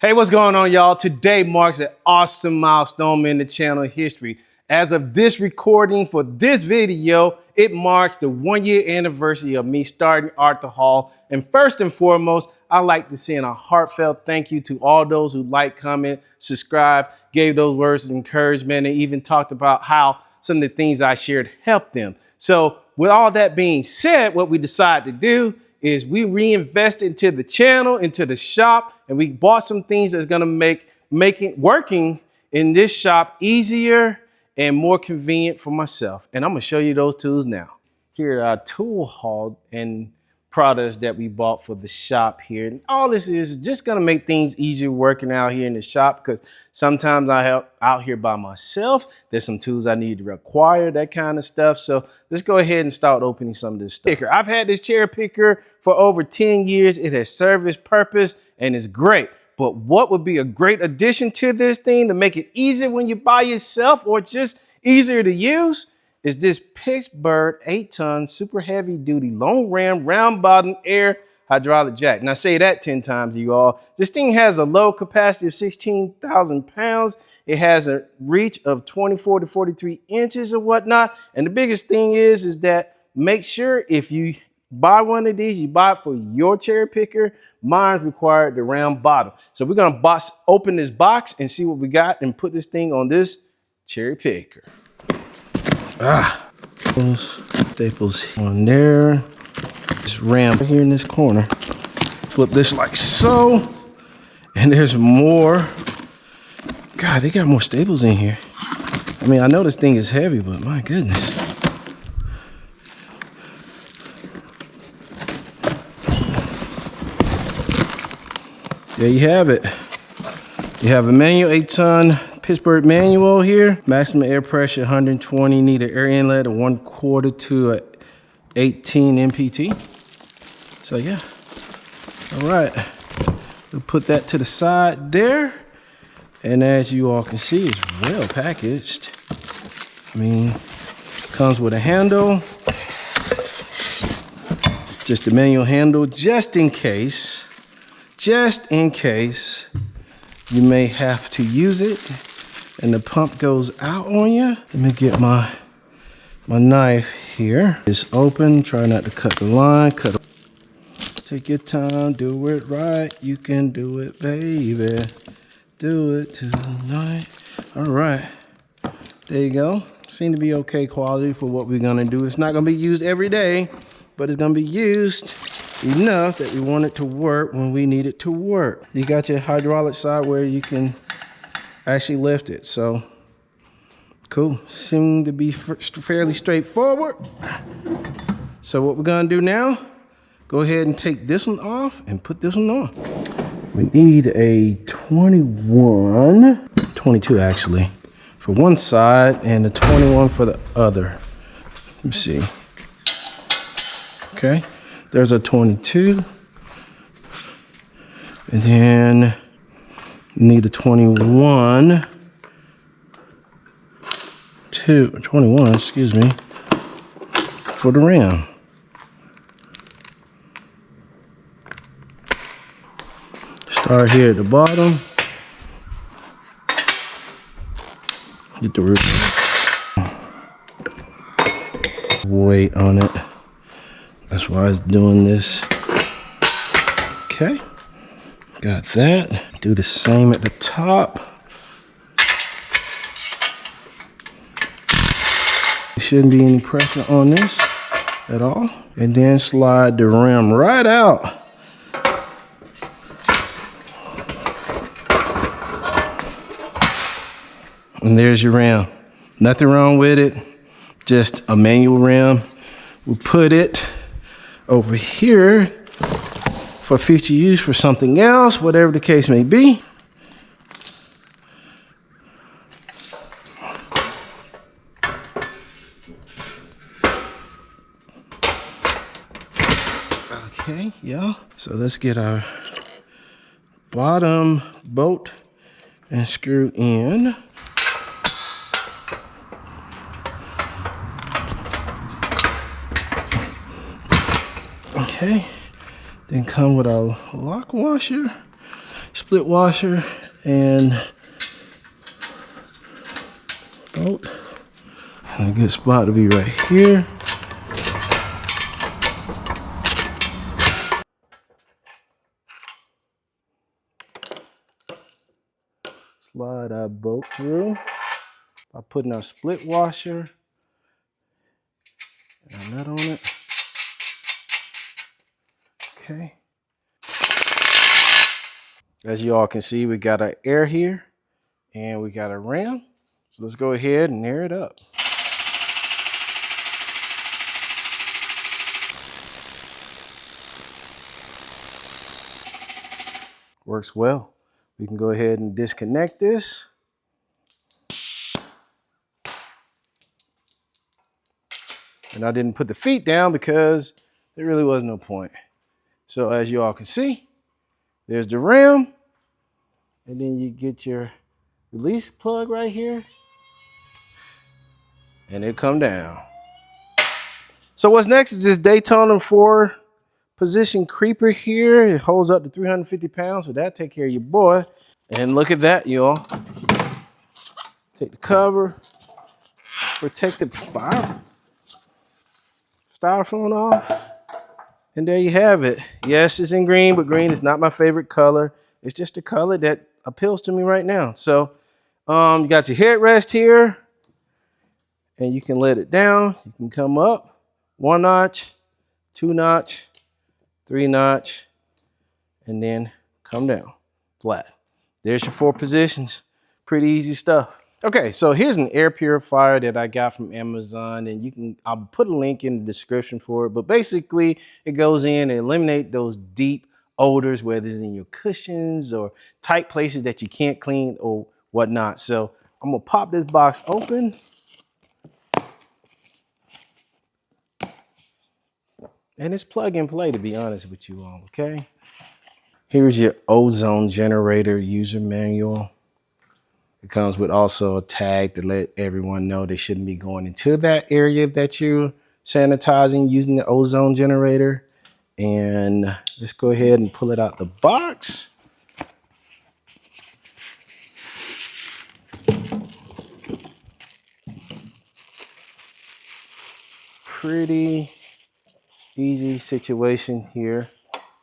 Hey, what's going on, y'all? Today marks an awesome milestone in the channel history. As of this recording for this video, it marks the 1-year anniversary of me starting Arthur Hall. And first and foremost, I'd like to send a heartfelt thank you to all those who like, comment, subscribe, gave those words of encouragement, and even talked about how some of the things I shared helped them. So with all that being said, what we decided to do is we reinvested into the channel, into the shop, and we bought some things that's gonna make working in this shop easier and more convenient for myself. And I'm gonna show you those tools now. Here are our tool haul and products that we bought for the shop here. And all this is just gonna make things easier working out here in the shop, because sometimes I help out here by myself. There's some tools I need to acquire, that kind of stuff. So let's go ahead and start opening some of this stuff. I've had this chair picker for over 10 years. It has served its purpose and is great. But what would be a great addition to this thing to make it easier when you're by yourself or just easier to use is this PITTSBURGH 8-ton super heavy duty long ram round bottom air hydraulic jack. Now say that 10 times, you all. This thing has a load capacity of 16,000 pounds. It has a reach of 24 to 43 inches or whatnot. And the biggest thing is that make sure if you buy one of these, you buy it for your cherry picker. Mine's required the round bottom. So we're gonna open this box and see what we got and put this thing on this cherry picker. Staples on there. This ram here in this corner. Flip this like so. And there's more. God, they got more staples in here. I mean, I know this thing is heavy, but my goodness. There you have it. You have a manual 8-ton PITTSBURGH manual here. Maximum air pressure 120. Need an air inlet of 1/4 to a 18 MPT. So yeah. All right. We'll put that to the side there. And as you all can see, it's well packaged. I mean, comes with a handle. Just a manual handle, just in case you may have to use it and the pump goes out on you. Let me get my knife here. It's open, try not to cut the line. Take your time, do it right. You can do it, baby. Do it tonight. All right, there you go. Seem to be okay quality for what we're gonna do. It's not gonna be used every day, but it's gonna be used enough that we want it to work when we need it to work. You got your hydraulic side where you can actually lift it. So cool. Seem to be fairly straightforward. So what we're gonna do now, go ahead and take this one off and put this one on. We need a 22 actually, for one side and a 21 for the other. Let me see. Okay. There's a 22, and then need a 21, 21, excuse me, for the ram. Start here at the bottom. Get the roof. Weight on it. That's why it's doing this. Okay, got that. Do the same at the top. There shouldn't be any pressure on this at all. And then slide the rim right out. And there's your rim. Nothing wrong with it, just a manual rim. We'll put it over here for future use for something else, whatever the case may be. Okay, yeah. So let's get our bottom bolt and screw in. Okay, then come with a lock washer. split washer and bolt. And a good spot to be right here. Slide our bolt through by putting our split washer and a nut on it. Okay. As you all can see, we got our air here and we got a ram. So let's go ahead and air it up. Works well. We can go ahead and disconnect this. And I didn't put the feet down because there really was no point. So as you all can see, there's the ram. And then you get your release plug right here. And it come down. So what's next is this Daytona 4-position creeper here. It holds up to 350 pounds, so that'll take care of your boy. And look at that, y'all. Take the cover, protective fire styrofoam off. And there you have it. Yes, it's in green, but green is not my favorite color. It's just a color that appeals to me right now. So you got your headrest here, and you can let it down. You can come up 1 notch, 2 notch, 3 notch, and then come down flat. There's your 4 positions. Pretty easy stuff. Okay, so here's an air purifier that I got from Amazon, and I'll put a link in the description for it, but basically it goes in and eliminate those deep odors, whether it's in your cushions or tight places that you can't clean or whatnot. So I'm gonna pop this box open. And it's plug and play, to be honest with you all, okay? Here's your ozone generator user manual. It comes with also a tag to let everyone know they shouldn't be going into that area that you're sanitizing using the ozone generator. And let's go ahead and pull it out the box. Pretty easy situation here.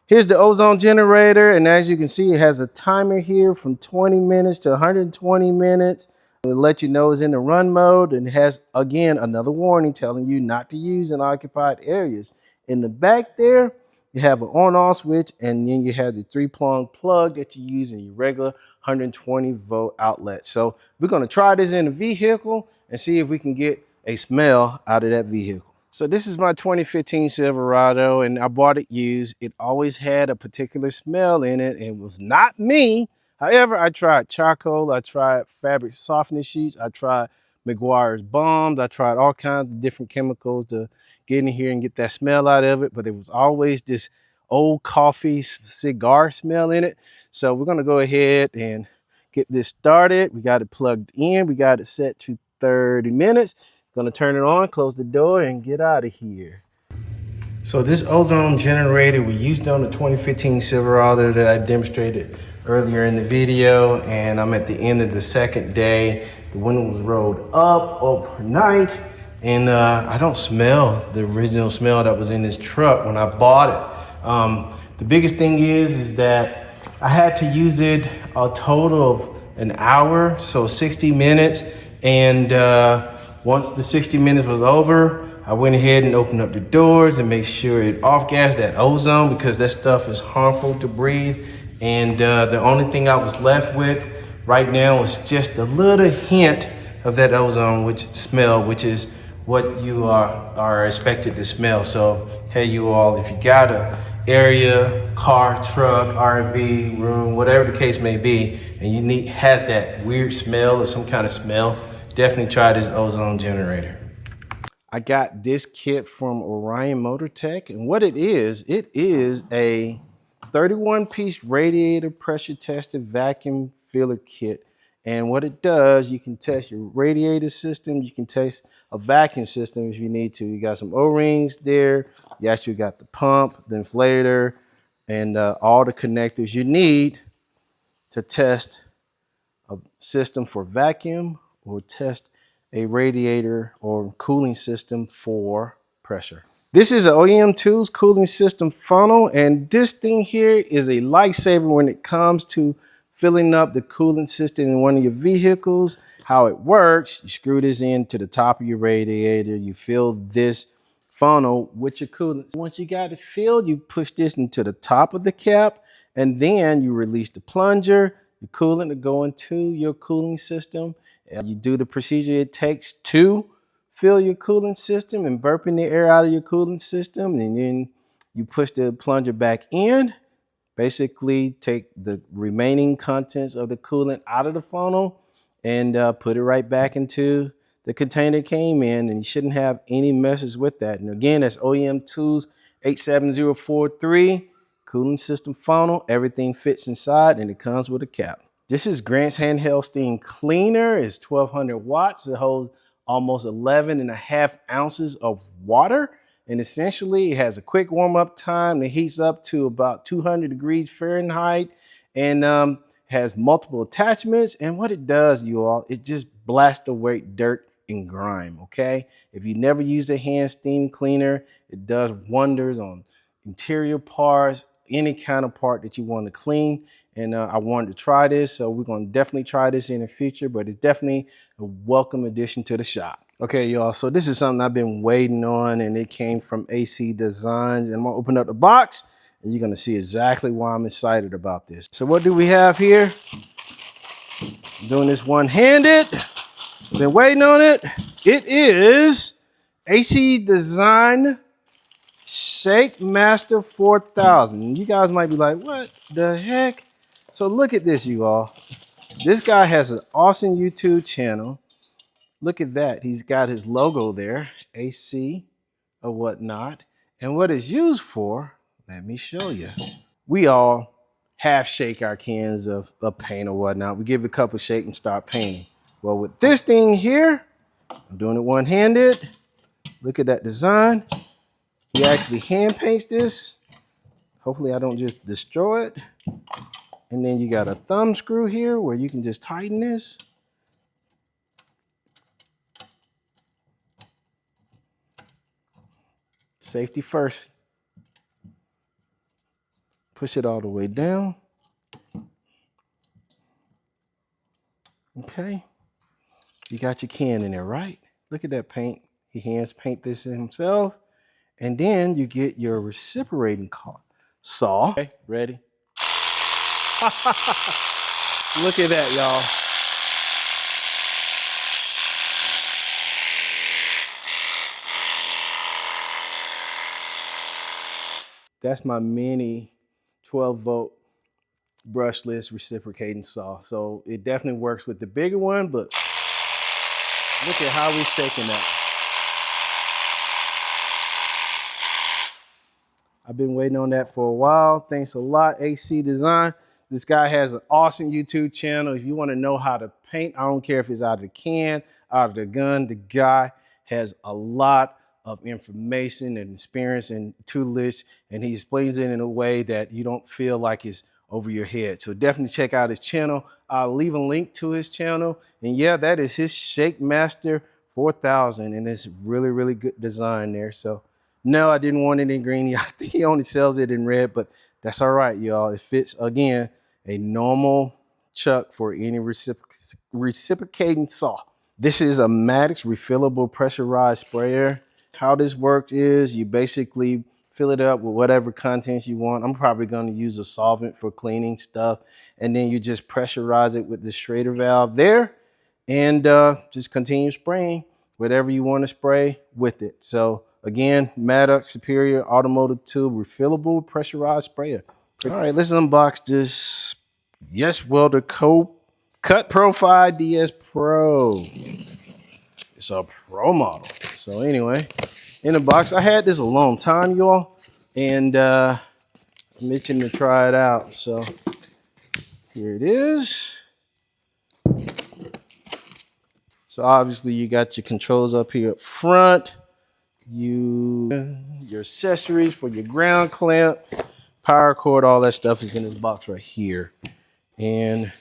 Here's the ozone generator, and as you can see, it has a timer here from 20 minutes to 120 minutes. It'll let you know it's in the run mode, and it has, again, another warning telling you not to use in occupied areas. In the back there, you have an on-off switch, and then you have the 3-prong plug that you use in your regular 120-volt outlet. So we're going to try this in the vehicle and see if we can get a smell out of that vehicle. So this is my 2015 Silverado, and I bought it used. It always had a particular smell in it, and it was not me. However, I tried charcoal, I tried fabric softening sheets, I tried McGuire's bombs, I tried all kinds of different chemicals to get in here and get that smell out of it, but there was always this old coffee cigar smell in it. So we're gonna go ahead and get this started. We got it plugged in, we got it set to 30 minutes. Gonna turn it on, close the door, and get out of here. So this ozone generator we used on the 2015 Silverado that I demonstrated earlier in the video, and I'm at the end of the second day. The window was rolled up overnight, and I don't smell the original smell that was in this truck when I bought it. The biggest thing is that I had to use it a total of an hour, so 60 minutes, and once the 60 minutes was over, I went ahead and opened up the doors and made sure it off-gassed that ozone, because that stuff is harmful to breathe. And the only thing I was left with right now is just a little hint of that ozone smell, which is what you are expected to smell. So, hey, you all, if you got a area, car, truck, RV, room, whatever the case may be, and has that weird smell or some kind of smell, definitely try this ozone generator. I got this kit from Orion Motor Tech, and what it is a 31-piece radiator pressure tested vacuum filler kit. And what it does, you can test your radiator system, you can test a vacuum system if you need to. You got some O-rings there, you actually got the pump, the inflator, and all the connectors you need to test a system for vacuum or test a radiator or cooling system for pressure. This is an OEM Tools cooling system funnel, and this thing here is a lifesaver when it comes to filling up the cooling system in one of your vehicles. How it works, you screw this into the top of your radiator, you fill this funnel with your coolant. Once you got it filled, you push this into the top of the cap, and then you release the plunger, the coolant to go into your cooling system. And you do the procedure it takes to fill your cooling system and burping the air out of your cooling system, and then you push the plunger back in. Basically take the remaining contents of the coolant out of the funnel and put it right back into the container it came in, and you shouldn't have any messes with that. And again, that's OEM Tools 87043 cooling system funnel. Everything fits inside and it comes with a cap. This is Grant's handheld steam cleaner. It's 1200 watts. It holds almost 11.5 ounces of water. And essentially it has a quick warm up time. It heats up to about 200 degrees Fahrenheit and has multiple attachments. And what it does, you all, it just blasts away dirt and grime, okay? If you never used a hand steam cleaner, it does wonders on interior parts, any kind of part that you want to clean. And I wanted to try this, so we're going to definitely try this in the future, but it's definitely a welcome addition to the shop. Okay, y'all, so this is something I've been waiting on, and it came from AC Designs. And I'm going to open up the box, and you're going to see exactly why I'm excited about this. So what do we have here? I'm doing this one-handed. Been waiting on it. It is AC Design Shake Master 4000. You guys might be like, what the heck? So look at this, you all. This guy has an awesome YouTube channel. Look at that. He's got his logo there, AC or whatnot. And what it's used for, let me show you. We all half shake our cans of paint or whatnot. We give it a couple shake and start painting. Well, with this thing here, I'm doing it one-handed. Look at that design. He actually hand paints this. Hopefully I don't just destroy it. And then you got a thumb screw here where you can just tighten this. Safety first. Push it all the way down. Okay. You got your can in there, right? Look at that paint. He hands paint this himself. And then you get your reciprocating saw. Okay, ready? Look at that, y'all. That's my mini 12-volt brushless reciprocating saw. So it definitely works with the bigger one, but look at how we're shaking that. I've been waiting on that for a while. Thanks a lot, AC Design. This guy has an awesome YouTube channel. If you want to know how to paint, I don't care if it's out of the can, out of the gun, the guy has a lot of information and experience and tutelage, and he explains it in a way that you don't feel like it's over your head. So definitely check out his channel. I'll leave a link to his channel. And yeah, that is his Shake Master 4000, and it's really, really good design there. So no, I didn't want it in green. I think he only sells it in red, but that's all right, y'all. It fits, again, a normal chuck for any reciprocating saw. This is a Maddox refillable pressurized sprayer. How this works is you basically fill it up with whatever contents you want. I'm probably going to use a solvent for cleaning stuff, and then you just pressurize it with the Schrader valve there, and just continue spraying whatever you want to spray with it. So again, Maddox Superior Automotive Tube refillable pressurized sprayer. All right, let's unbox this Yes Welder Cut Profile DS Pro. It's a pro model. So anyway, in the box, I had this a long time, y'all, and I mentioned to try it out. So here it is. So obviously you got your controls up here up front. Your accessories for your ground clamp, power cord, all that stuff is in this box right here. And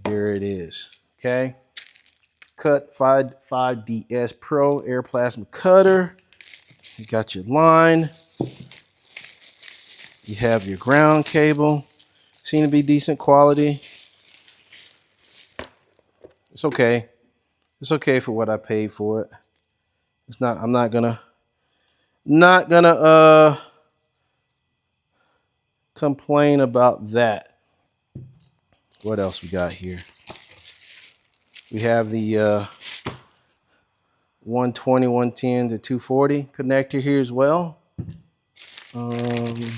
there it is. Okay. Cut 5DS Pro air plasma cutter. You got your line. You have your ground cable. Seem to be decent quality. It's okay. It's okay for what I paid for it. It's not, I'm not gonna complain about that. What else we got here? We have the 120, 110 to 240 connector here as well. And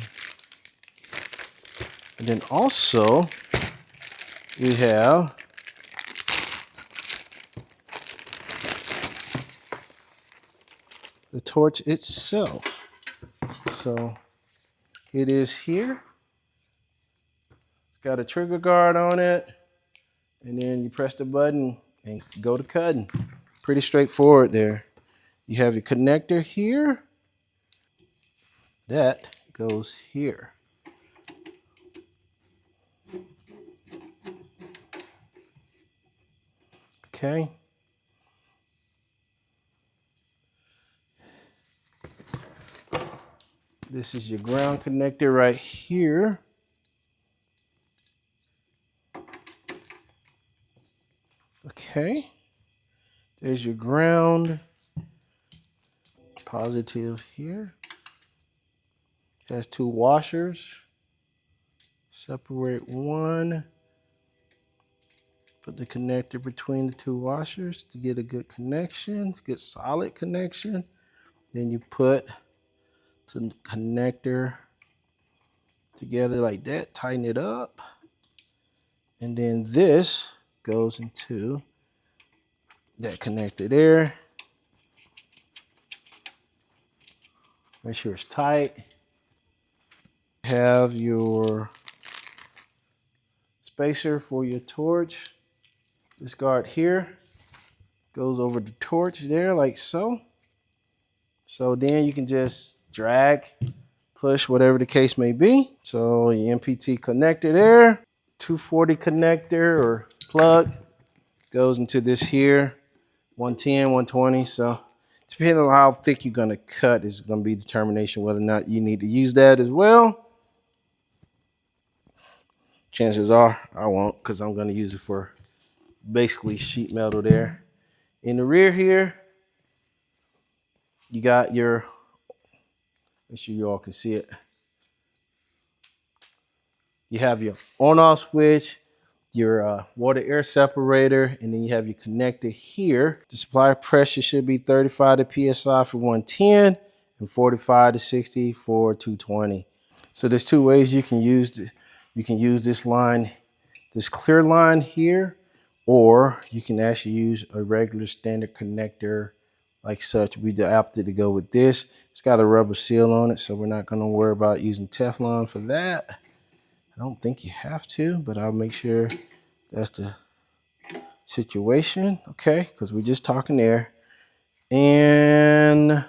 then also we have the torch itself. So it is here. It's got a trigger guard on it. And then you press the button and go to cutting. Pretty straightforward there. You have your connector here. That goes here. Okay. This is your ground connector right here. Okay. There's your ground. Positive here. Has two washers. Separate one. Put the connector between the two washers to get a good connection, to get solid connection. Then you put the connector together like that, tighten it up. And then this goes into that connector there. Make sure it's tight. Have your spacer for your torch. This guard here goes over the torch there like so. So then you can just drag, push, whatever the case may be. So your MPT connector there, 240 connector or plug goes into this here, 110, 120. So depending on how thick you're gonna cut is gonna be determination whether or not you need to use that as well. Chances are I won't, because I'm gonna use it for basically sheet metal there. In the rear here, you got your, make sure you all can see it. You have your on-off switch, your water air separator, and then you have your connector here. The supply pressure should be 35 to PSI for 110 and 45 to 60 for 220. So there's two ways you can use this line, this clear line here, or you can actually use a regular standard connector like such. We opted to go with this. It's got a rubber seal on it, so we're not going to worry about using Teflon for that. I don't think you have to, but I'll make sure that's the situation. Okay, because we're just talking there. And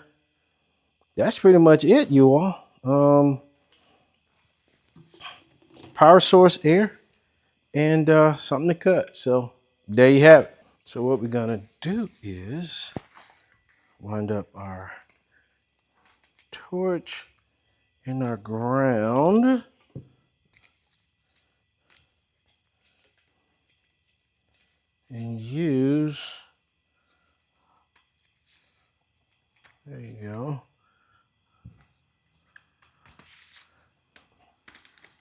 that's pretty much it, you all. Power source, air, and something to cut. So there you have it. So what we're gonna do is wind up our torch and our ground. And use, there you go,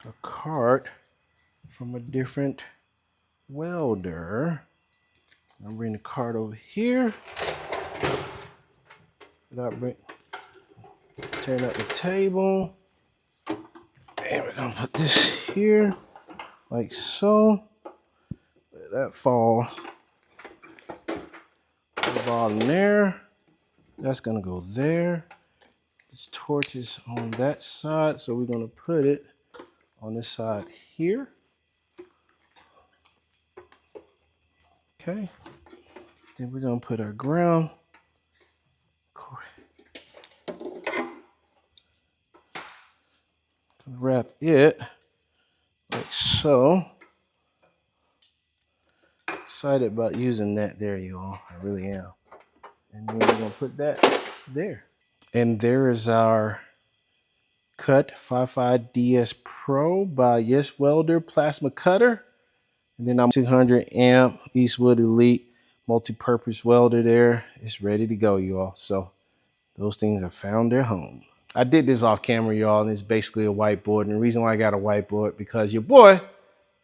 a cart from a different welder. I'll bring the cart over here. Turn up the table. And we're gonna put this here, like so. Let that fall to the bottom there. That's gonna go there. This torch is on that side, so we're gonna put it on this side here. Okay. Then we're gonna put our ground. Wrap it like so. excited about using that there, y'all. I really am. And then we're gonna put that there. And there is our Cut 55 DS Pro by Yes Welder plasma cutter. And then I'm 200 amp Eastwood Elite multi-purpose welder there. It's ready to go, y'all. So those things have found their home. I did this off camera, y'all, and it's basically a whiteboard. And the reason why I got a whiteboard, because your boy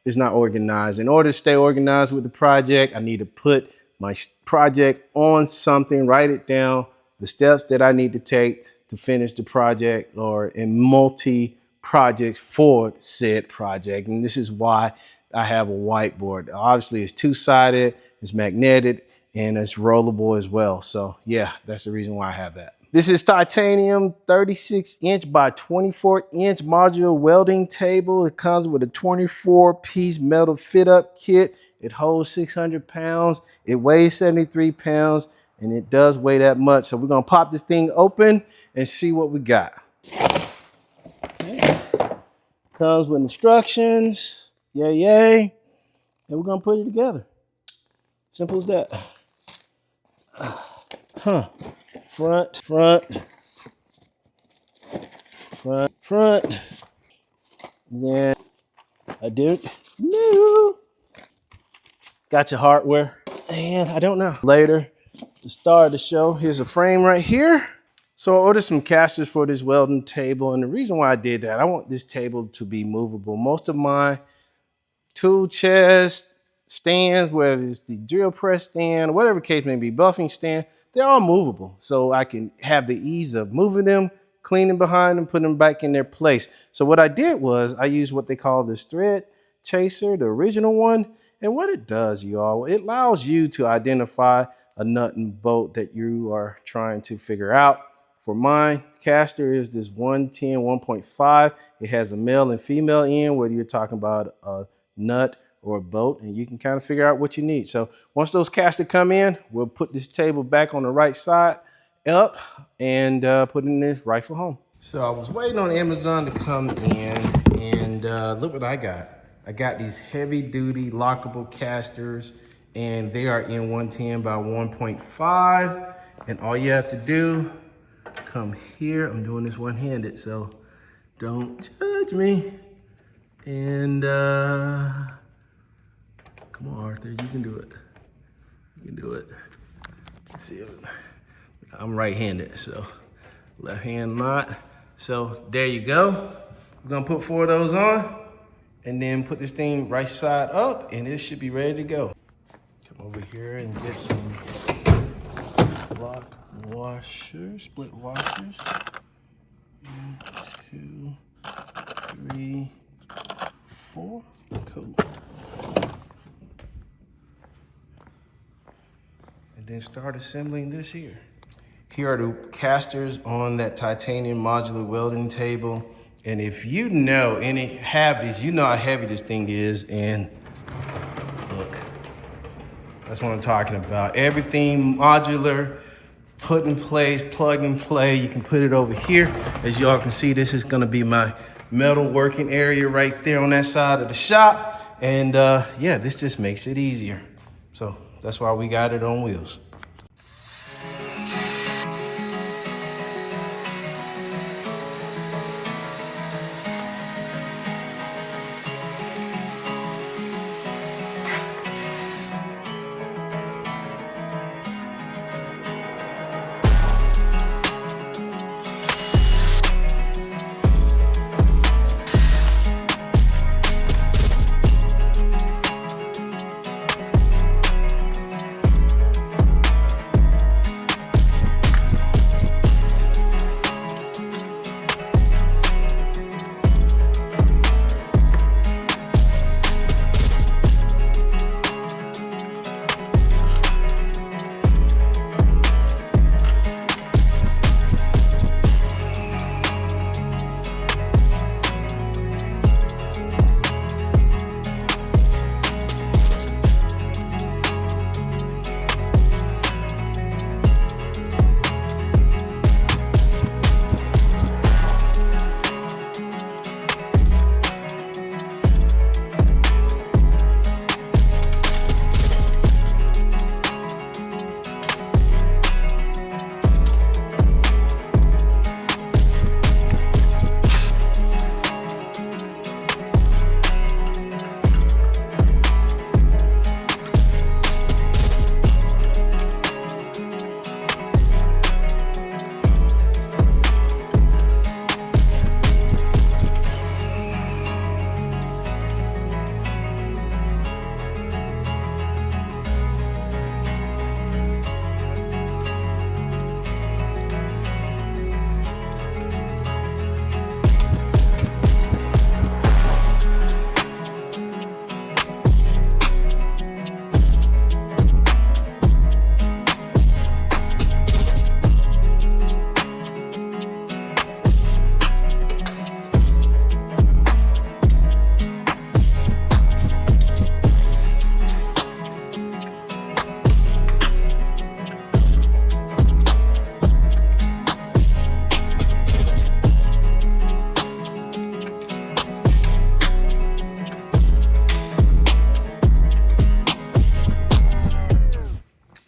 is not organized. In order to stay organized with the project, I need to put my project on something, write it down, the steps that I need to take to finish the project, or in multi-projects for said project. And this is why I have a whiteboard. Obviously, it's two-sided, it's magnetic, and it's rollable as well. So yeah, that's the reason why I have that. This is titanium 36-inch by 24-inch modular welding table. It comes with a 24-piece metal fit-up kit. It holds 600 pounds. It weighs 73 pounds, and it does weigh that much. So we're gonna pop this thing open and see what we got. Okay. Comes with instructions. Yay, yay. And we're gonna put it together. Simple as that. Front. Then I do new. Got your hardware. And I don't know. Later, the star of the show. Here's a frame right here. So I ordered some casters for this welding table. And the reason why I did that, I want this table to be movable. Most of my tool chest stands, whether it's the drill press stand, whatever case may be, buffing stand, they're all movable. So I can have the ease of moving them, cleaning behind them, putting them back in their place. So what I did was I used what they call this thread chaser, the original one. And what it does, y'all, it allows you to identify a nut and bolt that you are trying to figure out. For mine, caster is this 110 1.5. It has a male and female end, whether you're talking about a nut or a bolt, and you can kind of figure out what you need. So once those casters come in, we'll put this table back on the right side up and put it in this rightful home. So I was waiting on Amazon to come in, and look what I got. I got these heavy duty lockable casters, and they are in 110 by 1.5. And all you have to do, come here. I'm doing this one-handed, so don't judge me. And come on, Arthur, you can do it. You can do it. See it. I'm right-handed, so left hand not. So there you go. We're gonna put 4 of those on and then put this thing right side up, and it should be ready to go. Come over here and get some block washers, split washers. 1, 2, 3, 4. Cool. And then start assembling this here. Here are the casters on that titanium modular welding table. And if you know any have these, you know how heavy this thing is. And look, that's what I'm talking about. Everything modular, put in place, plug and play. You can put it over here. As y'all can see, this is gonna be my metal working area right there on that side of the shop. And yeah, this just makes it easier. So that's why we got it on wheels.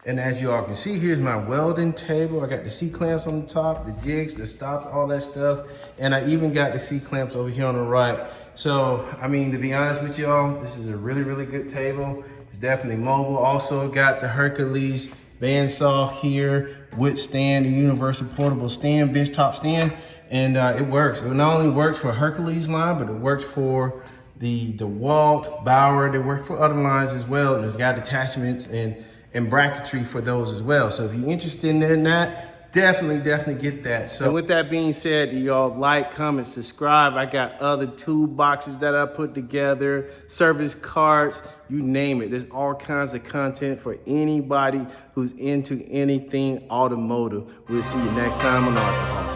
And as you all can see, here's my welding table. I got the C-clamps on the top, the jigs, the stops, all that stuff. And I even got the C-clamps over here on the right. So, I mean, to be honest with y'all, this is a really, really good table. It's definitely mobile. Also got the HERCULES bandsaw here, wood stand, the universal portable stand, benchtop stand. And it works. It not only works for HERCULES line, but it works for the DeWalt, Bauer. It works for other lines as well. And it's got attachments and bracketry for those as well. So if you're interested in that, definitely get that. So with that being said, y'all like, comment, subscribe. I got other toolboxes that I put together, service carts, you name it. There's all kinds of content for anybody who's into anything automotive. We'll see you next time on Art.